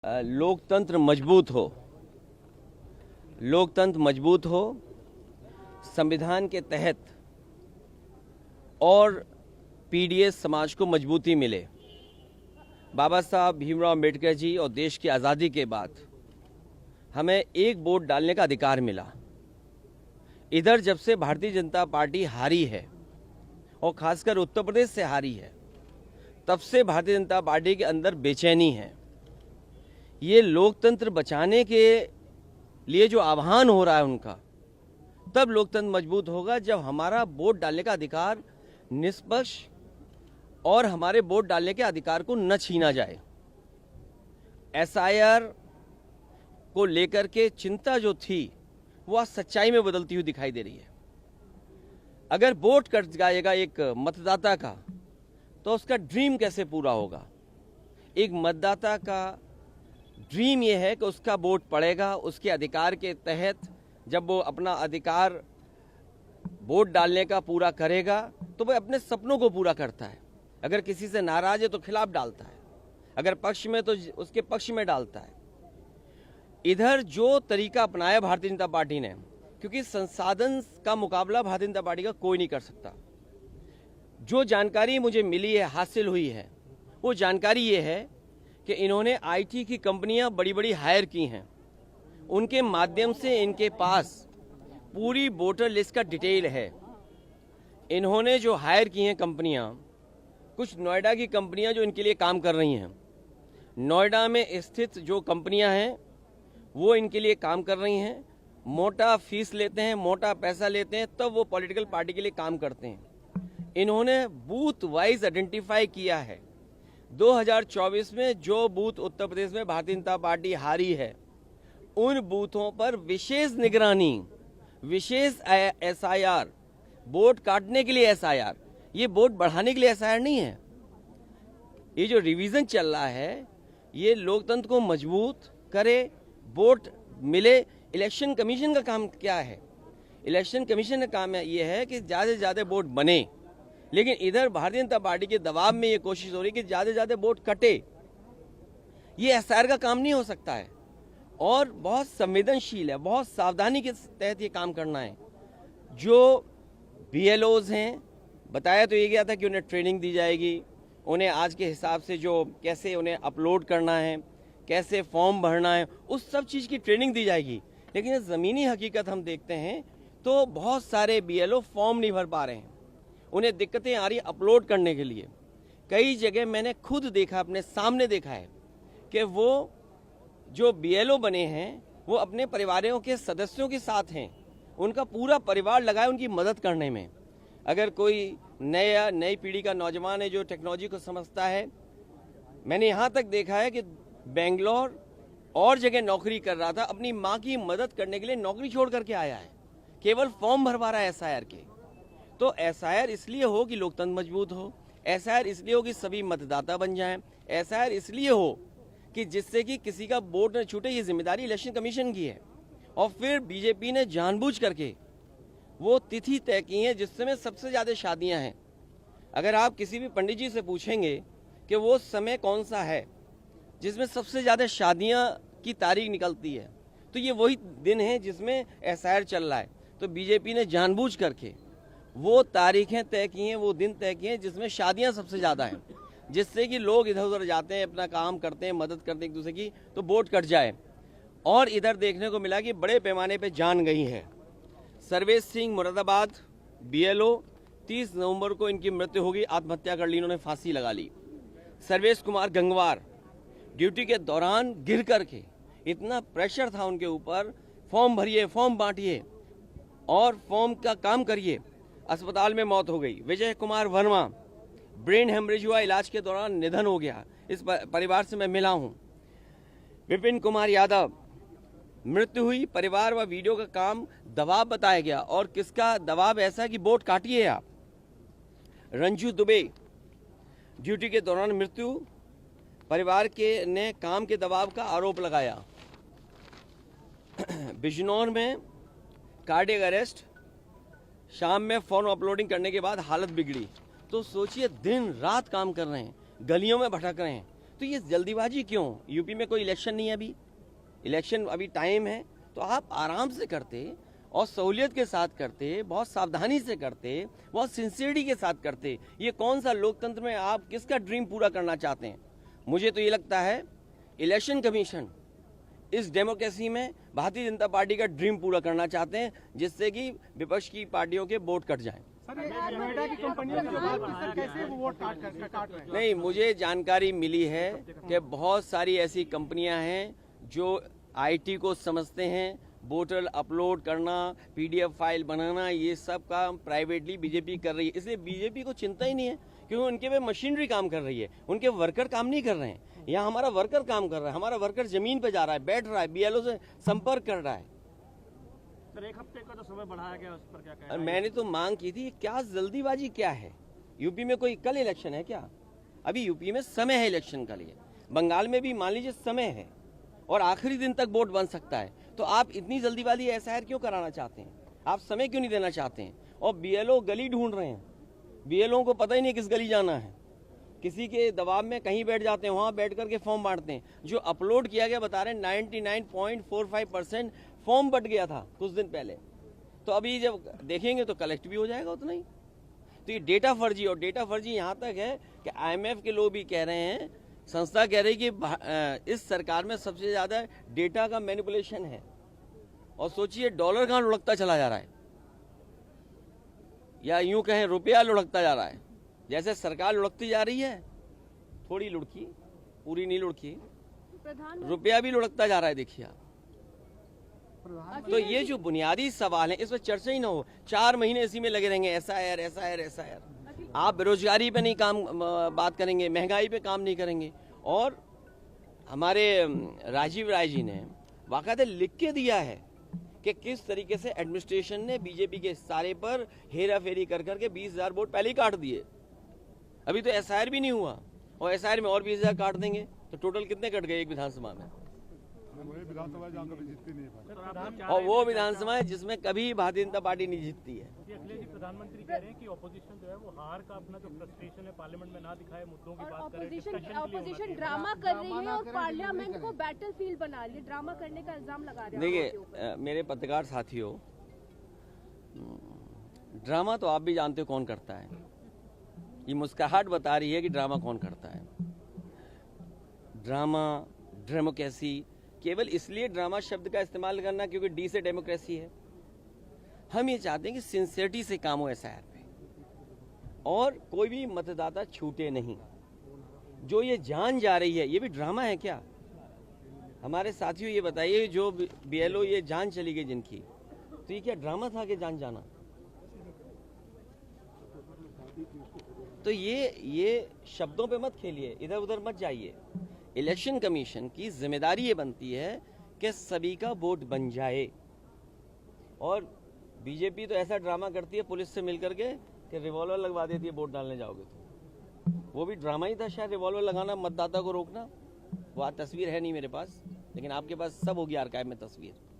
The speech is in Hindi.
लोकतंत्र मजबूत हो, लोकतंत्र मजबूत हो, संविधान के तहत और पीडीएस समाज को मजबूती मिले। बाबा साहब भीमराव अम्बेडकर जी और देश की आज़ादी के बाद हमें एक वोट डालने का अधिकार मिला। इधर जब से भारतीय जनता पार्टी हारी है और खासकर उत्तर प्रदेश से हारी है, तब से भारतीय जनता पार्टी के अंदर बेचैनी है। ये लोकतंत्र बचाने के लिए जो आह्वान हो रहा है उनका, तब लोकतंत्र मजबूत होगा जब हमारा वोट डालने का अधिकार निष्पक्ष और हमारे वोट डालने के अधिकार को न छीना जाए। एसआईआर को लेकर के चिंता जो थी वो आज सच्चाई में बदलती हुई दिखाई दे रही है। अगर वोट कट जाएगा एक मतदाता का, तो उसका ड्रीम कैसे पूरा होगा? एक मतदाता का ड्रीम ये है कि उसका वोट पड़ेगा, उसके अधिकार के तहत जब वो अपना अधिकार वोट डालने का पूरा करेगा तो वह अपने सपनों को पूरा करता है। अगर किसी से नाराज है तो खिलाफ डालता है, अगर पक्ष में तो उसके पक्ष में डालता है। इधर जो तरीका अपनाया भारतीय जनता पार्टी ने, क्योंकि संसाधन का मुकाबला भारतीय जनता पार्टी का कोई नहीं कर सकता। जो जानकारी मुझे मिली है, हासिल हुई है, वो जानकारी ये है कि इन्होंने आईटी की कंपनियां बड़ी बड़ी हायर की हैं। उनके माध्यम से इनके पास पूरी वोटर लिस्ट का डिटेल है। इन्होंने जो हायर की हैं कंपनियां, कुछ नोएडा की कंपनियां जो इनके लिए काम कर रही हैं, नोएडा में स्थित जो कंपनियां हैं वो इनके लिए काम कर रही हैं। मोटा फीस लेते हैं, मोटा पैसा लेते हैं, तब वो पॉलिटिकल पार्टी के लिए काम करते हैं। इन्होंने बूथ वाइज आइडेंटिफाई किया है। 2024 में जो बूथ उत्तर प्रदेश में भारतीय जनता पार्टी हारी है, उन बूथों पर विशेष निगरानी, विशेष एसआईआर, वोट काटने के लिए एसआईआर, ये वोट बढ़ाने के लिए एसआईआर नहीं है। ये जो रिवीजन चल रहा है, ये लोकतंत्र को मजबूत करे, वोट मिले। इलेक्शन कमीशन का काम क्या है? इलेक्शन कमीशन का काम ये है कि ज़्यादा से ज़्यादा वोट बने, लेकिन इधर भारतीय जनता पार्टी के दबाव में ये कोशिश हो रही है कि ज़्यादा से ज़्यादा वोट कटे। ये एसआईआर का काम नहीं हो सकता है और बहुत संवेदनशील है, बहुत सावधानी के तहत ये काम करना है। जो बीएलओज हैं, बताया तो ये गया था कि उन्हें ट्रेनिंग दी जाएगी, उन्हें आज के हिसाब से जो कैसे उन्हें अपलोड करना है, कैसे फॉर्म भरना है, उस सब चीज़ की ट्रेनिंग दी जाएगी। लेकिन ज़मीनी हकीकत हम देखते हैं तो बहुत सारे बीएलओ फॉर्म नहीं भर पा रहे हैं, उन्हें दिक्कतें आ रही अपलोड करने के लिए। कई जगह मैंने खुद देखा, अपने सामने देखा है कि वो जो बीएलओ बने हैं वो अपने परिवारों के सदस्यों के साथ हैं, उनका पूरा परिवार लगा है उनकी मदद करने में। अगर कोई नई पीढ़ी का नौजवान है जो टेक्नोलॉजी को समझता है, मैंने यहाँ तक देखा है कि बेंगलोर और जगह नौकरी कर रहा था, अपनी माँ की मदद करने के लिए नौकरी छोड़ करके आया है, केवल फॉर्म भरवा रहा है एसआईआर के। तो एसआईआर इसलिए हो कि लोकतंत्र मजबूत हो, एसआईआर इसलिए हो कि सभी मतदाता बन जाएं, एसआईआर इसलिए हो कि जिससे कि किसी का वोट न छूटे। ये जिम्मेदारी इलेक्शन कमीशन की है। और फिर बीजेपी ने जानबूझ करके वो तिथि तय की है जिस समय सबसे ज़्यादा शादियां हैं। अगर आप किसी भी पंडित जी से पूछेंगे कि वो समय कौन सा है जिसमें सबसे ज़्यादा शादियां की तारीख निकलती है, तो ये वही दिन है जिसमें एसआईआर चल रहा है। तो बीजेपी ने जानबूझ करके वो तारीखें तय की हैं, वो दिन तय किए हैं जिसमें शादियां सबसे ज़्यादा हैं, जिससे कि लोग इधर उधर जाते हैं, अपना काम करते हैं, मदद करते हैं एक दूसरे की, तो वोट कट जाए। और इधर देखने को मिला कि बड़े पैमाने पे जान गई है। सर्वेश सिंह मुरादाबाद बीएलओ, 30 नवंबर को इनकी मृत्यु होगी, आत्महत्या कर ली, इन्होंने फांसी लगा ली। सर्वेश कुमार गंगवार ड्यूटी के दौरान गिर करके, इतना प्रेशर था उनके ऊपर, फॉर्म भरिए, फॉर्म बांटिए और फॉर्म का काम करिए, अस्पताल में मौत हो गई। विजय कुमार वर्मा ब्रेन हेमरेज हुआ, इलाज के दौरान निधन हो गया। इस परिवार से मैं मिला हूं। विपिन कुमार यादव मृत्यु हुई, परिवार व वीडियो का काम दबाव बताया गया, और किसका दबाव ऐसा कि वोट काटिए आप। रंजू दुबे ड्यूटी के दौरान मृत्यु, परिवार के ने काम के दबाव का आरोप लगाया। बिजनौर में कार्डियक अरेस्ट, शाम में फॉर्म अपलोडिंग करने के बाद हालत बिगड़ी। तो सोचिए, दिन रात काम कर रहे हैं, गलियों में भटक रहे हैं, तो ये जल्दीबाजी क्यों? यूपी में कोई इलेक्शन नहीं है, अभी इलेक्शन अभी टाइम है, तो आप आराम से करते और सहूलियत के साथ करते, बहुत सावधानी से करते, बहुत सिंसियरिटी के साथ करते। ये कौन सा लोकतंत्र में आप किसका ड्रीम पूरा करना चाहते हैं? मुझे तो ये लगता है इलेक्शन कमीशन इस डेमोक्रेसी में भारतीय जनता पार्टी का ड्रीम पूरा करना चाहते हैं, जिससे कि विपक्ष की पार्टियों के वोट कट जाएं। नोएडा की कंपनियों की जो बात की, सर कैसे वो वोट काट रहे हैं? नहीं, मुझे जानकारी मिली है कि बहुत सारी ऐसी कंपनियां हैं जो आईटी को समझते हैं, वोटर अपलोड करना, पीडीएफ फाइल बनाना, ये सब काम प्राइवेटली बीजेपी कर रही है। इसलिए बीजेपी को चिंता ही नहीं है, क्योंकि उनके पे मशीनरी काम कर रही है, उनके वर्कर काम नहीं कर रहे हैं। यहाँ हमारा वर्कर काम कर रहा है, हमारा वर्कर जमीन पे जा रहा है, बैठ रहा है, बीएलओ से संपर्क कर रहा है। सर 1 हफ्ते का तो समय बढ़ाया गया, उस पर क्या कहना है? मैंने तो मांग की थी, क्या जल्दीबाजी क्या है? यूपी में कोई कल इलेक्शन है क्या? अभी यूपी में समय है इलेक्शन के लिए, बंगाल में भी मान लीजिए समय है और आखिरी दिन तक वोट बन सकता है। तो आप इतनी जल्दीबाजी एसआईआर क्यों कराना चाहते हैं? आप समय क्यों नहीं देना चाहते हैं? और बीएलओ गली ढूंढ रहे हैं, बीएलओ को पता ही नहीं किस गली जाना है, किसी के दबाव में कहीं बैठ जाते हैं, वहां बैठ करके फॉर्म बांटते हैं। जो अपलोड किया गया बता रहे हैं 99.45% फॉर्म बट गया था कुछ दिन पहले। तो अभी जब देखेंगे तो कलेक्ट भी हो जाएगा उतना ही। तो ये डेटा फर्जी, और डेटा फर्जी यहाँ तक है कि आईएमएफ के लोग भी कह रहे हैं, संस्था कह रही है कि इस सरकार में सबसे ज्यादा डेटा का मैनिपुलेशन है। और सोचिए डॉलर कहाँ लुढ़कता चला जा रहा है, या यूं कहें रुपया लुढ़कता जा रहा है। जैसे सरकार लुढ़कती जा रही है, थोड़ी लुढ़की, पूरी नहीं लुढ़की, रुपया भी लुढ़कता जा रहा है, देखिए आप। तो ये जो बुनियादी सवाल है, इस पर चर्चा ही ना हो, 4 महीने इसी में लगे रहेंगे, एसआईआर एसआईआर एसआईआर। आप बेरोजगारी पे नहीं बात करेंगे, महंगाई पे काम नहीं करेंगे। और हमारे राजीव राय जी ने बाकायदा लिख के दिया है कि किस तरीके से एडमिनिस्ट्रेशन ने बीजेपी के सारे पर हेरा फेरी कर करके 20,000 वोट पहले ही काट दिए। अभी तो एसआईआर भी नहीं हुआ, और एसआईआर में और 20,000 काट देंगे, तो टोटल कितने कट गए एक विधानसभा में? और वो विधानसभा है जिसमें कभी भारतीय जनता पार्टी नहीं जीतती है। अखिलेश जी प्रधानमंत्री कह रहे हैं कि ऑपोजिशन जो है वो हार का अपना जो फ्रस्ट्रेशन है पार्लियामेंट में ना दिखाए, मुद्दों की बात करे। ऑपोजिशन ड्रामा कर रही है और पार्लियामेंट को बैटलफील्ड बना रही है, ड्रामा करने का इल्जाम लगा रहे हैं। देखिए मेरे पत्रकार साथियों, ड्रामा तो आप भी जानते हो कौन करता है। ये मुस्कुराहट बता रही है कि ड्रामा कौन करता है। ड्रामा, डेमोक्रेसी, केवल इसलिए ड्रामा शब्द का इस्तेमाल करना क्योंकि डी से डेमोक्रेसी है। हम ये चाहते हैं कि सिंसियरिटी से काम हो एसआईआर पे, और कोई भी मतदाता छूटे नहीं। जो ये जान जा रही है, ये भी ड्रामा है क्या? हमारे साथियों ये बताइए, जो बीएलओ ये जान चली गई जिनकी, तो ये क्या ड्रामा था कि जान जाना? तो ये शब्दों पे मत खेलिए, इधर उधर मत जाइए। इलेक्शन कमीशन की जिम्मेदारी ये बनती है कि सभी का वोट बन जाए। और बीजेपी तो ऐसा ड्रामा करती है पुलिस से मिलकर के कि रिवॉल्वर लगवा देती है वोट डालने जाओगे तो। वो भी ड्रामा ही था शायद, रिवॉल्वर लगाना, मतदाता को रोकना। वो आज तस्वीर है नहीं मेरे पास, लेकिन आपके पास सब होगी आर्काइव में तस्वीर।